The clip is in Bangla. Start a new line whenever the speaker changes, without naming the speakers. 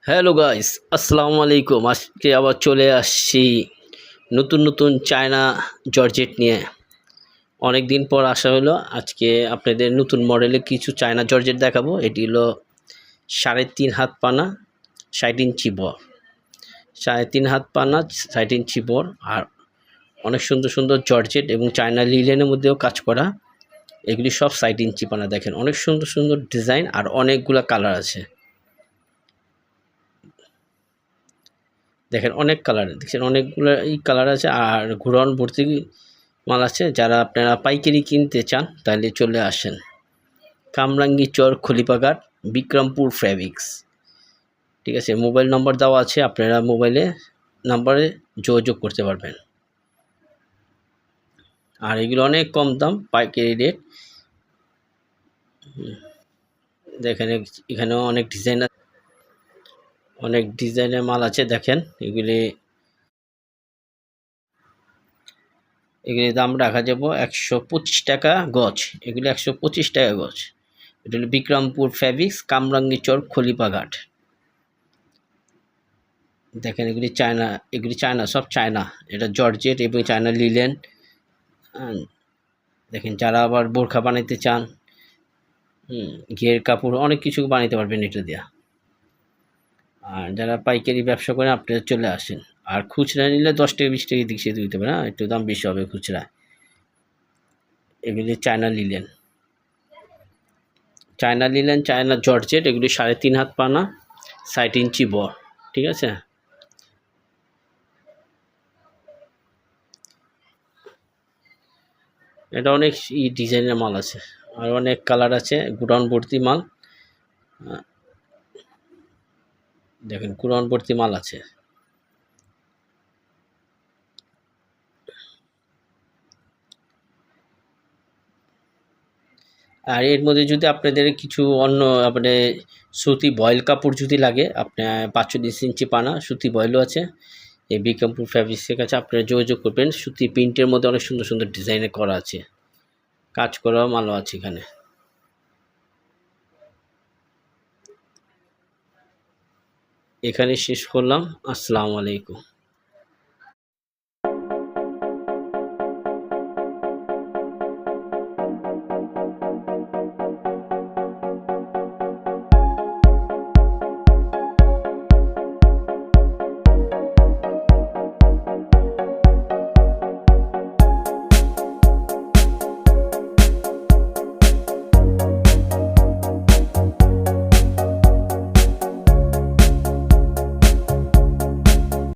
হ্যালো গাইস, আসসালামু আলাইকুম। আজকে আবার চলে আসছি নতুন নতুন চায়না জর্জেট নিয়ে। অনেক দিন পর আসা হলো। আজকে আপনাদের নতুন মডেলের কিছু চায়না জর্জেট দেখাবো। এটি হলো 3.5 হাত পানা 60 ইঞ্চি বর, 3.5 হাত পানা 60 ইঞ্চি বর, আর অনেক সুন্দর সুন্দর জর্জেট এবং চায়না লিলেনের মধ্যেও কাজ করা। এগুলি সব 60 ইঞ্চি পানা। দেখেন অনেক সুন্দর সুন্দর ডিজাইন আর অনেকগুলো কালার আছে। দেখেন অনেক কালার, দেখছেন অনেকগুলো এই কালার আছে আর ঘুরন ভর্তি মাল আছে। যারা আপনারা পাইকারি কিনতে চান তাহলে চলে আসেন কামরাঙ্গী চর, খলিপাঘাট, বিক্রমপুর ফেব্রিক্স। ঠিক আছে, মোবাইল নম্বর দেওয়া আছে, আপনারা মোবাইলে নাম্বারে যোগাযোগ করতে পারবেন। আর এগুলো অনেক কম দাম, পাইকারি রেট। দেখেন এখানেও অনেক ডিজাইন, অনেক ডিজাইনের মাল আছে। দেখেন এগুলি দাম রাখা যাব 125 টাকা গজ। এগুলি 125 টাকা গজ। এটা হলো বিক্রমপুর ফেব্রিক্স, কামরাঙ্গী চর, খলিপাঘাট। দেখেন এগুলি চায়না, সব চায়না। এটা জর্জেট এবং চায়না লিলেন। দেখেন যারা আবার বোরখা বানাইতে চান, ঘের কাপড় অনেক কিছু বানাইতে পারবেন এটা দিয়া। আর যারা পাইকারি ব্যবসা করেন আপনারা চলে আসেন। আর খুচরা নিলে 10 টাকা 20 টাকা দিকে দিতে পারেন, একটু দাম বেশি হবে খুচরা। এগুলি চায়না লিলেন, চায়না জর্জেট। এগুলি 3.5 হাত পানা 60 ইঞ্চি বর। ঠিক আছে, এটা অনেক ডিজাইনের মাল আছে আর অনেক কালার আছে। গুডাউন ভর্তি মাল। দেখেন গুডাউন ভর্তি মাল আছে। আর এর মধ্যে যদি আপনাদের কিছু অন্য আপনার সুতি বয়েল কাপড় যদি লাগে, আপনার 45 ইঞ্চি পানা সুতি বয়েলও আছে। এই বিক্রমপুর ফ্যাব্রিক্সের কাছে আপনারা যোগাযোগ করবেন। সুতি প্রিন্টের মধ্যে অনেক সুন্দর সুন্দর ডিজাইনে করা আছে, কাজ করা মালও আছে এখানে। এখানে শেষ করলাম। আসসালামু আলাইকুম।